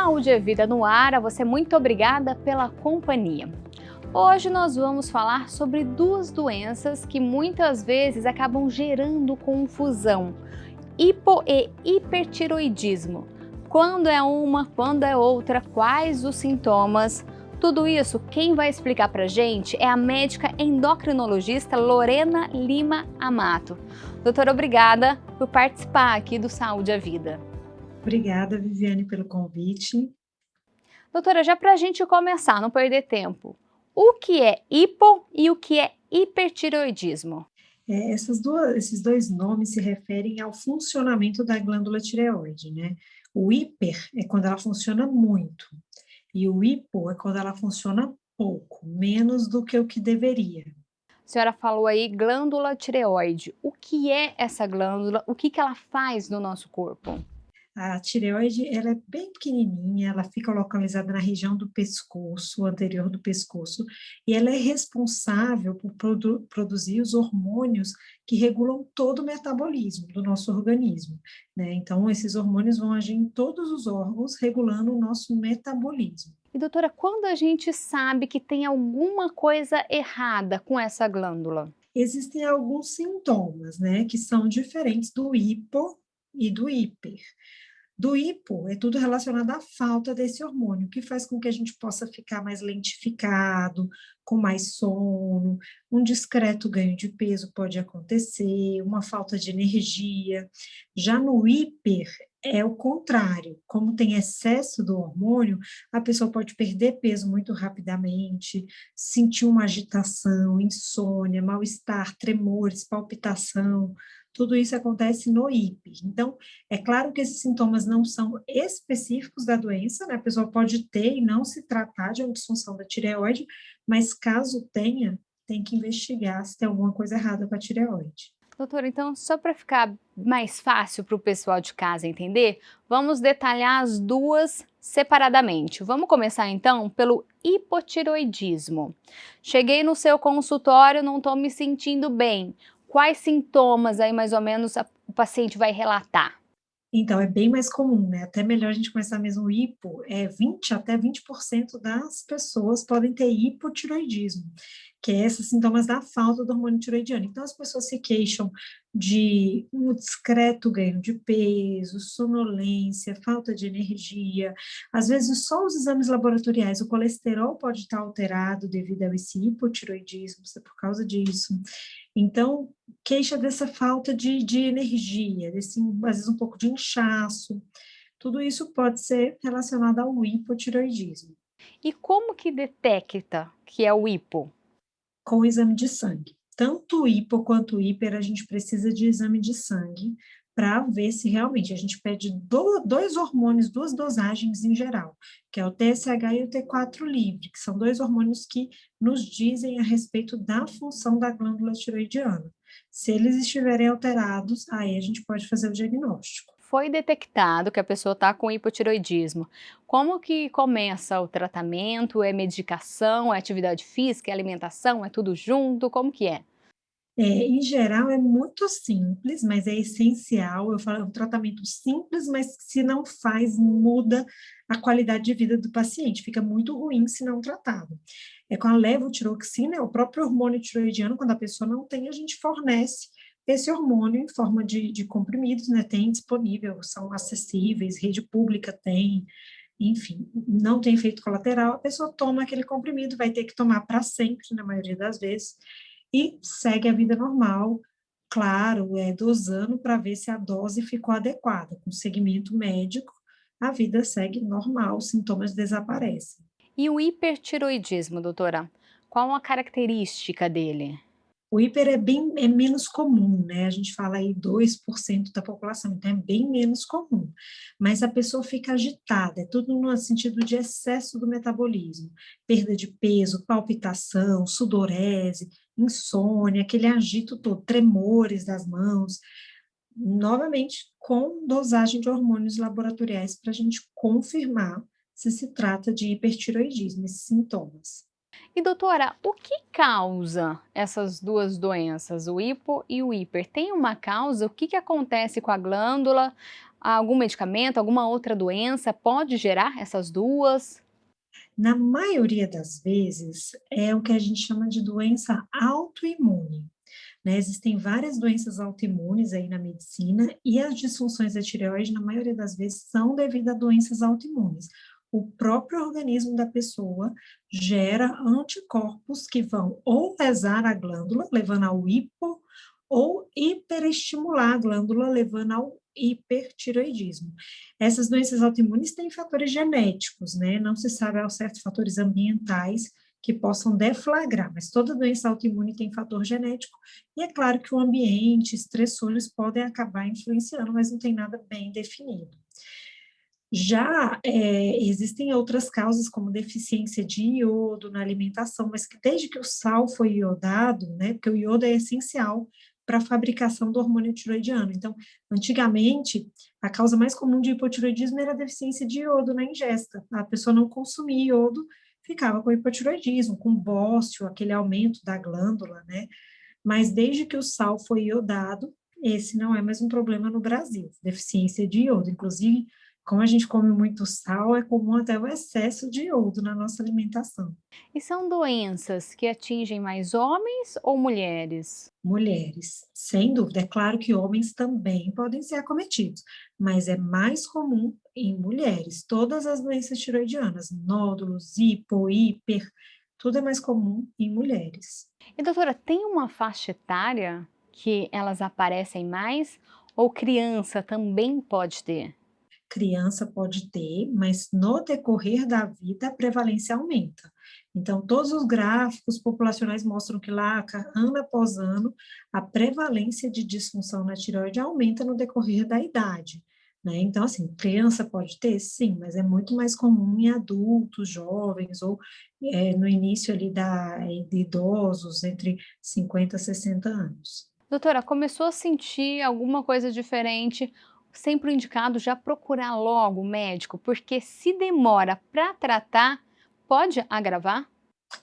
Saúde é Vida no ar, a você muito obrigada pela companhia. Hoje nós vamos falar sobre duas doenças que muitas vezes acabam gerando confusão: hipo e hipertiroidismo. Quando é uma, quando é outra, quais os sintomas? Tudo isso quem vai explicar pra gente é a médica endocrinologista Lorena Lima Amato. Doutora, obrigada por participar aqui do Saúde é Vida. Obrigada, Viviane, pelo convite. Doutora, já para a gente começar, não perder tempo, o que é hipo e o que é hipertireoidismo? Esses dois nomes se referem ao funcionamento da glândula tireoide, né? O hiper é quando ela funciona muito, e o hipo é quando ela funciona pouco, menos do que o que deveria. A senhora falou aí glândula tireoide. O que é essa glândula? O que ela faz no nosso corpo? A tireoide, ela é bem pequenininha, ela fica localizada na região do pescoço, anterior do pescoço, e ela é responsável por produzir os hormônios que regulam todo o metabolismo do nosso organismo, né? Então, esses hormônios vão agir em todos os órgãos, regulando o nosso metabolismo. E doutora, quando a gente sabe que tem alguma coisa errada com essa glândula? Existem alguns sintomas, né, que são diferentes do hipo e do hiper. Do hipo, é tudo relacionado à falta desse hormônio, que faz com que a gente possa ficar mais lentificado, com mais sono, um discreto ganho de peso pode acontecer, uma falta de energia. Já no hiper, é o contrário, como tem excesso do hormônio, a pessoa pode perder peso muito rapidamente, sentir uma agitação, insônia, mal-estar, tremores, palpitação, tudo isso acontece no hiper. Então, é claro que esses sintomas não são específicos da doença, né? A pessoa pode ter e não se tratar de uma disfunção da tireoide, mas caso tenha, tem que investigar se tem alguma coisa errada com a tireoide. Doutora, então, só para ficar mais fácil para o pessoal de casa entender, vamos detalhar as duas separadamente. Vamos começar então pelo hipotiroidismo. Cheguei no seu consultório, não estou me sentindo bem. Quais sintomas aí mais ou menos o paciente vai relatar? Então, é bem mais comum, né? Até melhor a gente começar mesmo o hipo, 20 até 20% das pessoas podem ter hipotiroidismo, que é esses sintomas da falta do hormônio tiroidiano. Então, as pessoas se queixam de um discreto ganho de peso, sonolência, falta de energia. Às vezes, só os exames laboratoriais, o colesterol pode estar alterado devido a esse hipotiroidismo, isso é por causa disso. Então, queixa dessa falta de energia, desse, às vezes, um pouco de inchaço. Tudo isso pode ser relacionado ao hipotiroidismo, E como que detecta que é o hipo? com o exame de sangue. Tanto o hipo quanto o hiper, a gente precisa de exame de sangue para ver se realmente a gente pede dois hormônios, duas dosagens em geral, que é o TSH e o T4 livre, que são dois hormônios que nos dizem a respeito da função da glândula tiroidiana. Se eles estiverem alterados, aí a gente pode fazer o diagnóstico. Foi detectado que a pessoa está com hipotiroidismo. Como que começa o tratamento? É medicação, é atividade física, é alimentação, é tudo junto? Como que é? Em geral, é muito simples, mas é essencial. Eu falo, é um tratamento simples, mas que se não faz, muda a qualidade de vida do paciente. Fica muito ruim se não tratado. É com a levotiroxina, é o próprio hormônio tiroidiano, quando a pessoa não tem, a gente fornece esse hormônio em forma de comprimidos, né? Tem disponível, são acessíveis, rede pública tem, enfim, não tem efeito colateral, a pessoa toma aquele comprimido, vai ter que tomar para sempre, na maioria das vezes, e segue a vida normal, claro, dosando para ver se a dose ficou adequada. Com segmento médico, a vida segue normal, os sintomas desaparecem. E o hipertiroidismo, doutora? Qual a característica dele? O hiper é menos comum, né? A gente fala aí 2% da população, então é bem menos comum. Mas a pessoa fica agitada, é tudo no sentido de excesso do metabolismo, perda de peso, palpitação, sudorese, insônia, aquele agito todo, tremores das mãos, novamente com dosagem de hormônios laboratoriais para a gente confirmar se trata de hipertiroidismo, esses sintomas. E doutora, o que causa essas duas doenças, o hipo e o hiper? Tem uma causa? O que acontece com a glândula? Algum medicamento, alguma outra doença pode gerar essas duas? Na maioria das vezes, é o que a gente chama de doença autoimune, né? Existem várias doenças autoimunes aí na medicina e as disfunções da tireoide, na maioria das vezes, são devido a doenças autoimunes. O próprio organismo da pessoa gera anticorpos que vão ou lesar a glândula, levando ao hipo, ou hiperestimular a glândula, levando ao hipertireoidismo. Essas doenças autoimunes têm fatores genéticos, né? Não se sabe ao certo fatores ambientais que possam deflagrar, mas toda doença autoimune tem fator genético, e é claro que o ambiente, estressores podem acabar influenciando, mas não tem nada bem definido. Já existem outras causas, como deficiência de iodo na alimentação, mas que desde que o sal foi iodado, né, porque o iodo é essencial para a fabricação do hormônio tiroidiano. Então, antigamente, a causa mais comum de hipotiroidismo era a deficiência de iodo na ingesta. A pessoa não consumia iodo, ficava com hipotiroidismo, com bócio, aquele aumento da glândula, né? Mas desde que o sal foi iodado, esse não é mais um problema no Brasil, deficiência de iodo. Inclusive, como a gente come muito sal, é comum até o excesso de iodo na nossa alimentação. E são doenças que atingem mais homens ou mulheres? Mulheres, sem dúvida, é claro que homens também podem ser acometidos, mas é mais comum em mulheres. Todas as doenças tiroidianas, nódulos, hipo, hiper, tudo é mais comum em mulheres. E doutora, tem uma faixa etária que elas aparecem mais ou criança também pode ter? Criança pode ter, mas no decorrer da vida a prevalência aumenta. Então, todos os gráficos populacionais mostram que lá, ano após ano, a prevalência de disfunção na tireoide aumenta no decorrer da idade, né? Então, assim, criança pode ter? Sim, mas é muito mais comum em adultos, jovens, ou no início ali de idosos, entre 50 e 60 anos. Doutora, começou a sentir alguma coisa diferente, sempre o indicado já procurar logo o médico, porque se demora para tratar, pode agravar?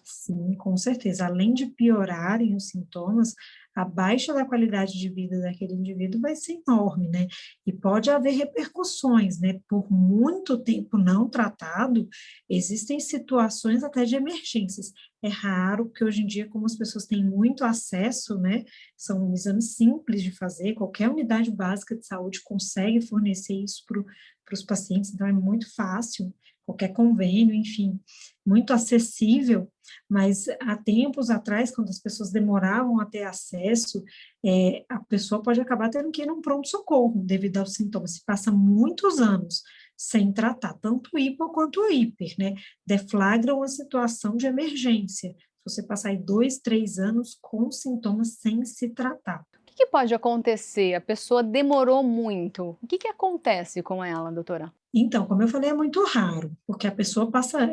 Sim, com certeza. Além de piorarem os sintomas, a baixa da qualidade de vida daquele indivíduo vai ser enorme, né? E pode haver repercussões, né? Por muito tempo não tratado, existem situações até de emergências. É raro, porque hoje em dia, como as pessoas têm muito acesso, né? São exames simples de fazer, qualquer unidade básica de saúde consegue fornecer isso para os pacientes, então é muito fácil, qualquer convênio, enfim, muito acessível, mas há tempos atrás, quando as pessoas demoravam a ter acesso, a pessoa pode acabar tendo que ir num pronto-socorro devido aos sintomas. Se passa muitos anos sem tratar, tanto o hipo quanto o hiper, né? Deflagra uma situação de emergência. Se você passar aí 2, 3 anos com sintomas sem se tratar. O que pode acontecer? A pessoa demorou muito. O que acontece com ela, doutora? Então, como eu falei, é muito raro, porque a pessoa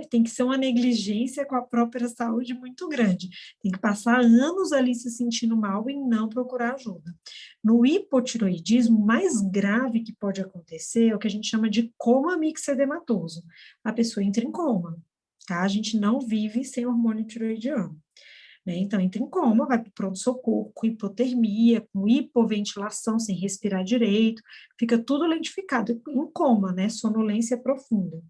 tem que ser uma negligência com a própria saúde muito grande. Tem que passar anos ali se sentindo mal e não procurar ajuda. No hipotiroidismo, o mais grave que pode acontecer é o que a gente chama de coma mixedematoso. A pessoa entra em coma, tá? A gente não vive sem hormônio tiroidiano. Né? Então, entra em coma, vai para o pronto-socorro com hipotermia, com hipoventilação, sem respirar direito, fica tudo lentificado, em coma, né? Sonolência profunda.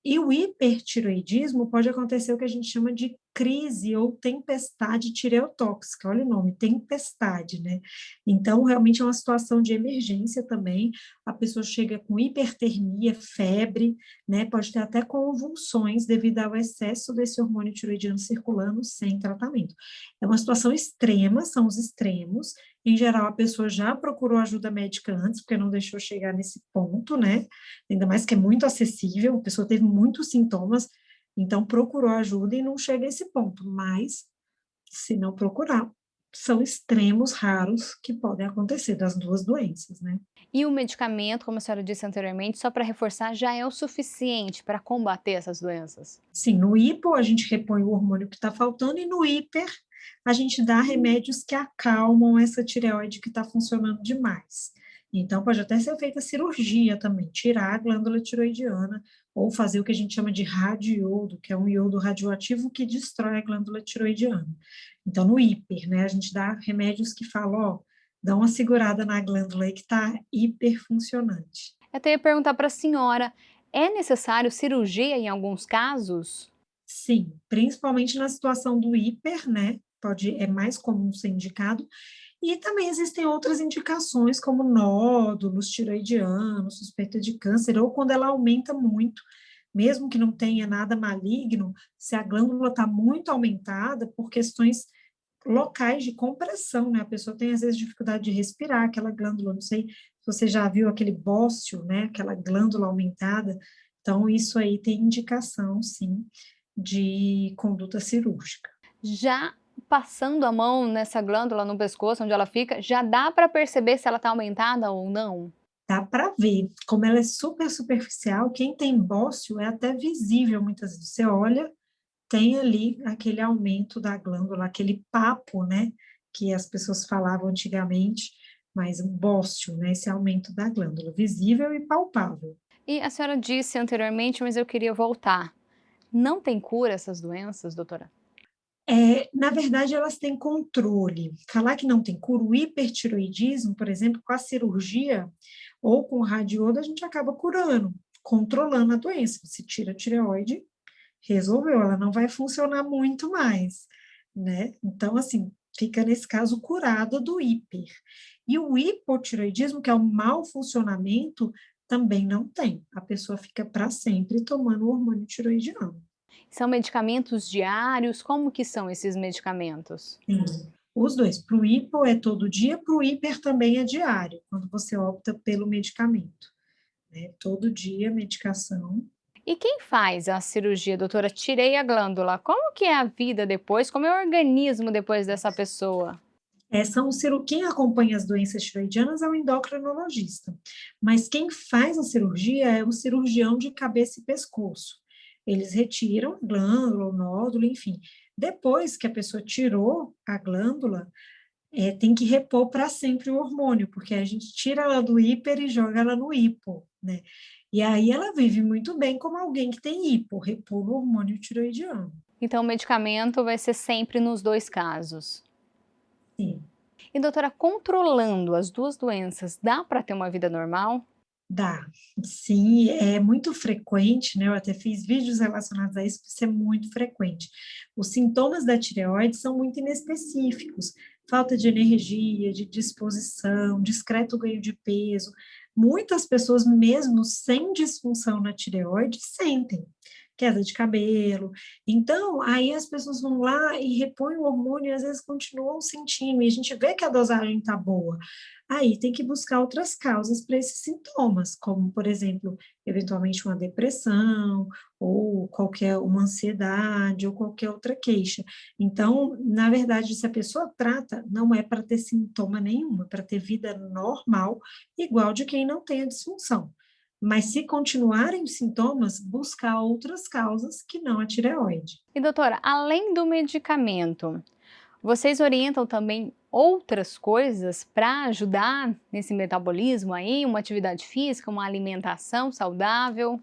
E o hipertiroidismo pode acontecer o que a gente chama de crise ou tempestade tireotóxica, olha o nome, tempestade, né? Então, realmente é uma situação de emergência também, a pessoa chega com hipertermia, febre, né? Pode ter até convulsões devido ao excesso desse hormônio tiroidiano circulando sem tratamento. É uma situação extrema, são os extremos, em geral a pessoa já procurou ajuda médica antes, porque não deixou chegar nesse ponto, né? Ainda mais que é muito acessível, a pessoa teve muitos sintomas, então procurou ajuda e não chega a esse ponto, mas se não procurar, são extremos raros que podem acontecer das duas doenças, né? E o medicamento, como a senhora disse anteriormente, só para reforçar, já é o suficiente para combater essas doenças? Sim, no hipo a gente repõe o hormônio que está faltando e no hiper a gente dá remédios que acalmam essa tireoide que está funcionando demais. Então, pode até ser feita cirurgia também, tirar a glândula tiroidiana ou fazer o que a gente chama de radioiodo, que é um iodo radioativo que destrói a glândula tiroidiana. Então, no hiper, né, a gente dá remédios que falam, ó, Dá uma segurada na glândula aí que está hiperfuncionante. Eu até ia perguntar para a senhora, é necessário cirurgia em alguns casos? Sim, principalmente na situação do hiper, né? É mais comum ser indicado. E também existem outras indicações, como nódulos tiroidianos, suspeita de câncer, ou quando ela aumenta muito, mesmo que não tenha nada maligno, se a glândula está muito aumentada por questões locais de compressão, né? A pessoa tem, às vezes, dificuldade de respirar, aquela glândula, não sei se você já viu aquele bócio, né? Aquela glândula aumentada. Então, isso aí tem indicação, sim, de conduta cirúrgica. Já passando a mão nessa glândula no pescoço, onde ela fica, já dá para perceber se ela está aumentada ou não? Dá para ver, como ela é super superficial, quem tem bócio é até visível muitas vezes. Você olha, tem ali aquele aumento da glândula, aquele papo, né, que as pessoas falavam antigamente, mas um bócio, né, esse aumento da glândula, visível e palpável. E a senhora disse anteriormente, mas eu queria voltar. Não tem cura essas doenças, doutora? Na verdade, elas têm controle. Falar que não tem cura, o hipertiroidismo, por exemplo, com a cirurgia ou com o radiodo, a gente acaba curando, controlando a doença. Se tira a tireoide, resolveu, ela não vai funcionar muito mais, né? Então, assim, fica nesse caso curada do hiper. E o hipotireoidismo, que é o mau funcionamento, também não tem. A pessoa fica para sempre tomando o hormônio tiroidiano. São medicamentos diários? Como que são esses medicamentos? Sim. Os dois. Para o hipo é todo dia, para o hiper também é diário, quando você opta pelo medicamento, né? Todo dia medicação. E quem faz a cirurgia, doutora? Tirei a glândula. Como que é a vida depois? Como é o organismo depois dessa pessoa? Quem acompanha as doenças tiroidianas é o endocrinologista, mas quem faz a cirurgia é o cirurgião de cabeça e pescoço. Eles retiram a glândula, o nódulo, enfim. Depois que a pessoa tirou a glândula, tem que repor para sempre o hormônio, porque a gente tira ela do hiper e joga ela no hipo, né? E aí ela vive muito bem como alguém que tem hipo, repor o hormônio tiroidiano. Então, o medicamento vai ser sempre nos dois casos. Sim. E doutora, controlando as duas doenças, dá para ter uma vida normal? Dá, sim, é muito frequente, né? Eu até fiz vídeos relacionados a isso, isso é muito frequente. Os sintomas da tireoide são muito inespecíficos, falta de energia, de disposição, discreto ganho de peso. Muitas pessoas, mesmo sem disfunção na tireoide, sentem queda de cabelo. Então, aí as pessoas vão lá e repõem o hormônio e às vezes continuam sentindo, e a gente vê que a dosagem está boa. Aí tem que buscar outras causas para esses sintomas, como, por exemplo, eventualmente uma depressão, ou qualquer uma ansiedade, ou qualquer outra queixa. Então, na verdade, se a pessoa trata, não é para ter sintoma nenhum, é para ter vida normal, igual de quem não tem a disfunção. Mas se continuarem os sintomas, buscar outras causas que não a tireoide. E doutora, além do medicamento, vocês orientam também outras coisas para ajudar nesse metabolismo aí, uma atividade física, uma alimentação saudável?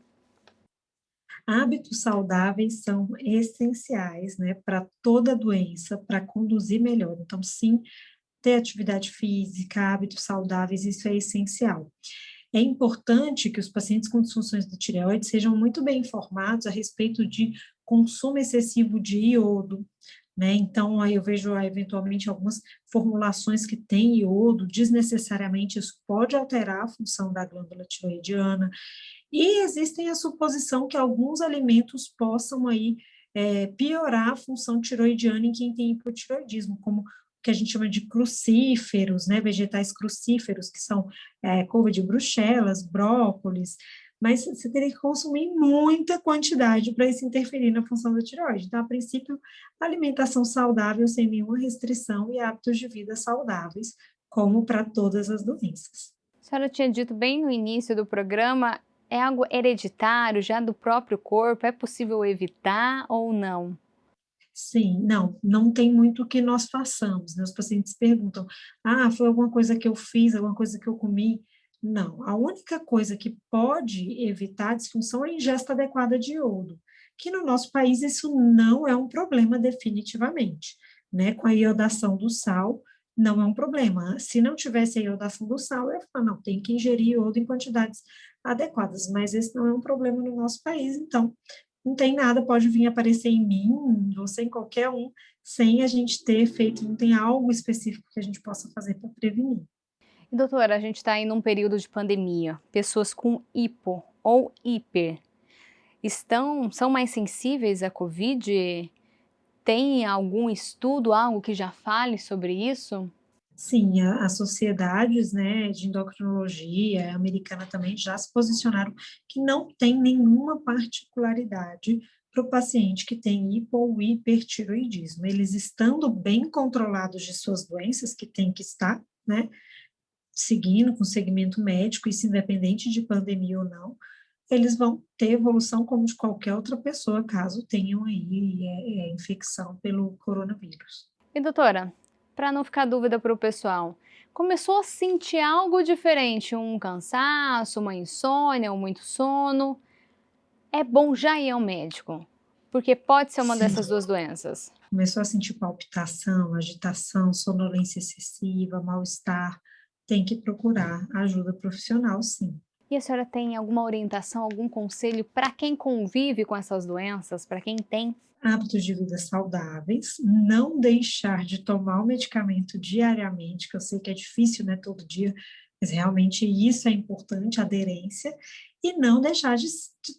Hábitos saudáveis são essenciais, né, para toda doença, para conduzir melhor. Então, sim, ter atividade física, hábitos saudáveis, isso é essencial. É importante que os pacientes com disfunções da tireoide sejam muito bem informados a respeito de consumo excessivo de iodo, né? Então, aí eu vejo eventualmente algumas formulações que têm iodo, desnecessariamente isso pode alterar a função da glândula tiroidiana, e existem a suposição que alguns alimentos possam aí piorar a função tiroidiana em quem tem hipotiroidismo, como o que a gente chama de crucíferos, né, vegetais crucíferos, que são couve de Bruxelas, brócolis, mas você teria que consumir muita quantidade para isso interferir na função da tireoide. Então, a princípio, alimentação saudável sem nenhuma restrição e hábitos de vida saudáveis, como para todas as doenças. A senhora tinha dito bem no início do programa, é algo hereditário, já do próprio corpo, é possível evitar ou não? Sim, não tem muito o que nós façamos, né, os pacientes perguntam: "Ah, foi alguma coisa que eu fiz, alguma coisa que eu comi?". Não, a única coisa que pode evitar a disfunção é a ingesta adequada de iodo, que no nosso país isso não é um problema definitivamente, né, com a iodação do sal, não é um problema. Se não tivesse a iodação do sal, eu ia falar, não, tem que ingerir iodo em quantidades adequadas, mas esse não é um problema no nosso país, então não tem nada, pode vir aparecer em mim, em você, em qualquer um, sem a gente ter feito, não tem algo específico que a gente possa fazer para prevenir. E doutora, a gente está aí num período de pandemia. Pessoas com hipo ou hiper são mais sensíveis à Covid? Tem algum estudo, algo que já fale sobre isso? Sim, as sociedades, né, de endocrinologia americana também já se posicionaram que não tem nenhuma particularidade para o paciente que tem hipo ou hipertiroidismo. Eles estando bem controlados de suas doenças, que tem que estar, né, seguindo com segmento médico, isso independente de pandemia ou não, eles vão ter evolução como de qualquer outra pessoa, caso tenham aí infecção pelo coronavírus. E doutora, para não ficar dúvida para o pessoal, começou a sentir algo diferente, um cansaço, uma insônia ou muito sono? É bom já ir ao médico, porque pode ser uma Sim, dessas duas doenças. começou a sentir palpitação, agitação, sonolência excessiva, mal-estar, tem que procurar ajuda profissional, sim. E a senhora tem alguma orientação, algum conselho para quem convive com essas doenças, para quem tem? Hábitos de vida saudáveis, não deixar de tomar o medicamento diariamente, que eu sei que é difícil, né, todo dia, mas realmente isso é importante, aderência, e não deixar de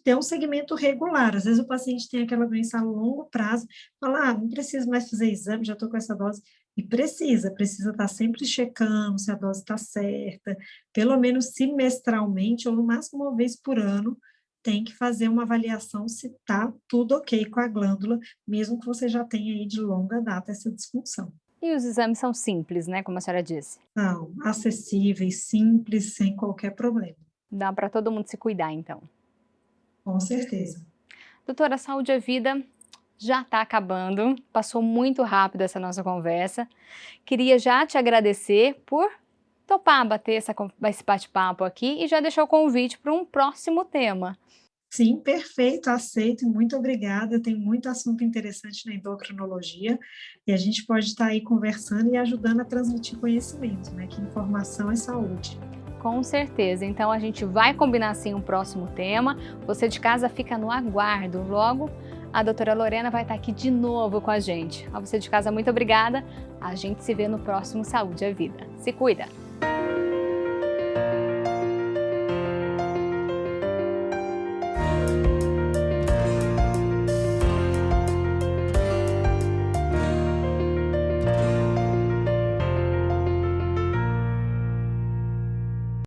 ter um segmento regular. Às vezes o paciente tem aquela doença a longo prazo, fala, não preciso mais fazer exame, já estou com essa dose, e precisa estar sempre checando se a dose está certa, pelo menos semestralmente, ou no máximo uma vez por ano, tem que fazer uma avaliação se está tudo ok com a glândula, mesmo que você já tenha aí de longa data essa disfunção. E os exames são simples, né, como a senhora disse. São acessíveis, simples, sem qualquer problema. Dá para todo mundo se cuidar, então. Com certeza. Doutora, a saúde é vida já está acabando, passou muito rápido essa nossa conversa. Queria já te agradecer por topar bater esse bate-papo aqui e já deixar o convite para um próximo tema. Sim, perfeito, aceito, muito obrigada. Tem muito assunto interessante na endocrinologia e a gente pode estar aí conversando e ajudando a transmitir conhecimento, né? Que informação é saúde. Com certeza, então a gente vai combinar sim um próximo tema. Você de casa fica no aguardo. Logo, a doutora Lorena vai estar aqui de novo com a gente. A você de casa, muito obrigada. A gente se vê no próximo Saúde é Vida. Se cuida!